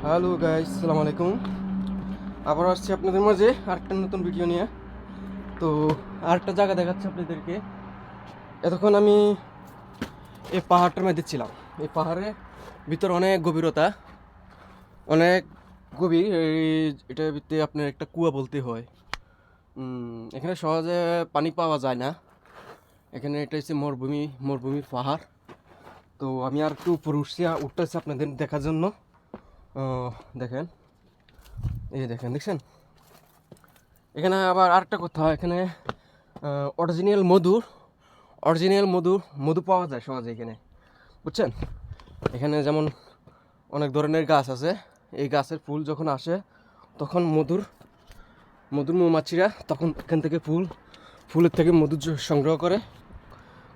Hello guys, আসসালামু আলাইকুম। আবার আসছি আপনাদের মাঝে আরেকটা নতুন ভিডিও নিয়ে। তো আরেকটা জায়গা দেখাচ্ছি আপনাদেরকে। এতক্ষণ আমি এই পাহাড়টার মধ্যে ছিলাম। এই পাহাড়ের ভিতর অনেক গভীরতা, অনেক গভীর। এটার ভিতরে আপনার একটা কুয়া বলতে হয়। এখানে সহজে পানি পাওয়া যায় না। এখানে এটা হচ্ছে মরুভূমির পাহাড়। তো আমি আর একটু উপরে উঠতেছি আপনাদের দেখার জন্য। দেখেন, এই দেখছেন। এখানে আবার আরেকটা কথা, এখানে অরিজিনাল মধু পাওয়া যায় সহজে এখানে, বুঝছেন। এখানে যেমন অনেক ধরনের গাছ আছে। এই গাছের ফুল যখন আসে তখন মধুর মৌমাছিরা তখন এখান থেকে ফুলের থেকে মধু সংগ্রহ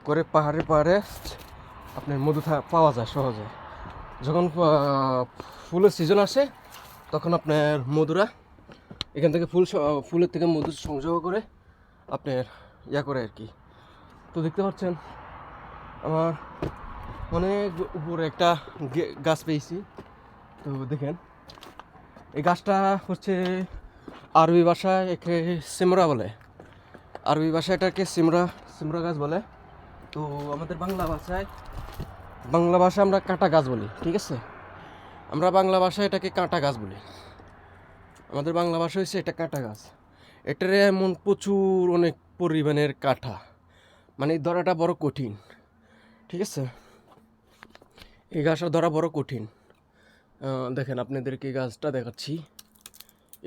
করে পাহাড়ে আপনার মধু পাওয়া যায় সহজে। যখন ফুলের সিজন আসে তখন আপনার মধুরা এখান থেকে ফুলের থেকে মধু সংগ্রহ করে আপনার করে আর কি। তো দেখতে পাচ্ছেন আমার অনেক উপরে একটা গাছ পেয়েছি। তো দেখেন, এই গাছটা হচ্ছে আরবি ভাষায় একে সিমরা বলে। আরবি ভাষায় এটাকে সিমরা গাছ বলে। তো আমাদের বাংলা ভাষায় আমরা কাঁটা গাছ বলি, ঠিক আছে। আমরা বাংলা ভাষায় এটাকে কাঁটা গাছ বলি। আমাদের বাংলা ভাষা হচ্ছে এটা কাঁটা গাছ। এটার এমন প্রচুর অনেক পরিমাণের কাঁটা, মানে ধরাটা বড় কঠিন, ঠিক আছে। এই গাছটা ধরা বড় কঠিন। দেখেন আপনাদেরকে এই গাছটা দেখাচ্ছি।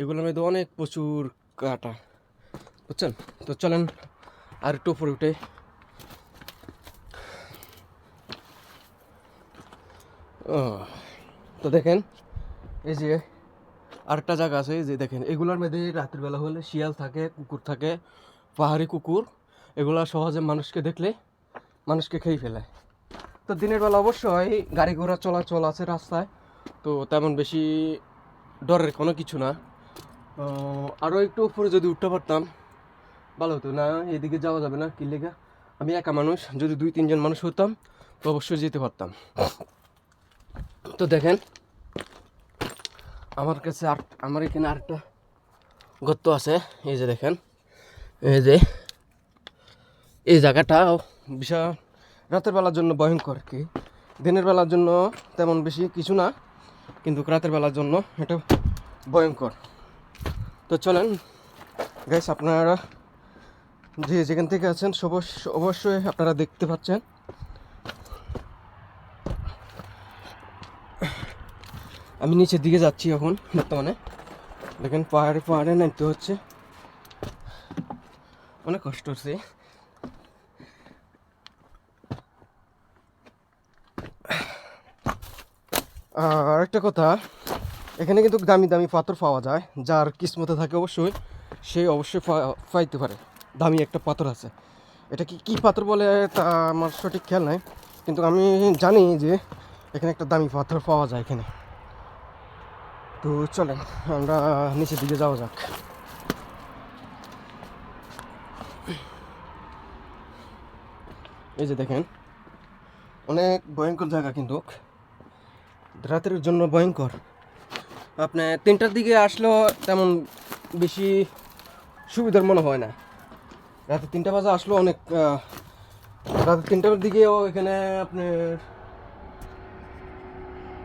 এগুলোর মধ্যে অনেক প্রচুর কাঁটা, বুঝছেন। তো চলেন আর একটু উপরে উঠে। তো দেখেন, এই যে আরেকটা জায়গা আছে, এই যে দেখেন, এগুলোর মধ্যে রাতের বেলা হলে শিয়াল থাকে, কুকুর থাকে, পাহাড়ি কুকুর। এগুলো সহজে মানুষকে দেখলে মানুষকে খেয়ে ফেলে। তো দিনের বেলা অবশ্যই গাড়ি ঘোড়া চলাচল আছে রাস্তায়, তো তেমন বেশি ডরের কোনো কিছু না। আরও একটু উপরে যদি উঠতে পারতাম ভালো হতো। না, এদিকে যাওয়া যাবে না, কি লেগা, আমি একা মানুষ। যদি 2-3 জন মানুষ হতাম তো অবশ্যই যেতে পারতাম। তো দেখেন, আমার এখানে আরেকটা গর্ত আছে। এই যে দেখেন, এই যে এই জায়গাটা বিশাল রাতের বেলার জন্য ভয়ঙ্কর কি। দিনের বেলার জন্য তেমন বেশি কিছু না, কিন্তু রাতের বেলার জন্য এটা ভয়ঙ্কর। তো চলেন গাইস, আপনারা যেখান থেকে আছেন অবশ্যই আপনারা দেখতে পাচ্ছেন। আমি নিচের দিকে যাচ্ছি এখন বর্তমানে। দেখেন, পাহাড়ে নামতে হচ্ছে, অনেক কষ্ট হচ্ছে। আর একটা কথা, এখানে কিন্তু দামি দামি পাথর পাওয়া যায়। যার কিসমতে থাকে সে অবশ্যই পাইতে পারে। দামি একটা পাথর আছে, এটা কি পাথর বলে তা আমার সঠিক খেয়াল নাই, কিন্তু আমি জানি যে এখানে একটা দামি পাথর পাওয়া যায় এখানে। তো চলেন আমরা নিচের দিকে যাওয়া যাক। এই যে দেখেন, অনেক ভয়ঙ্কর জায়গা, কিন্তু রাতের জন্য ভয়ঙ্কর। আপনি 3টার দিকে আসলেও তেমন বেশি সুবিধার মনে হয় না। রাতে 3টা বাজে আসলেও অনেক রাতে 3টার দিকেও এখানে আপনার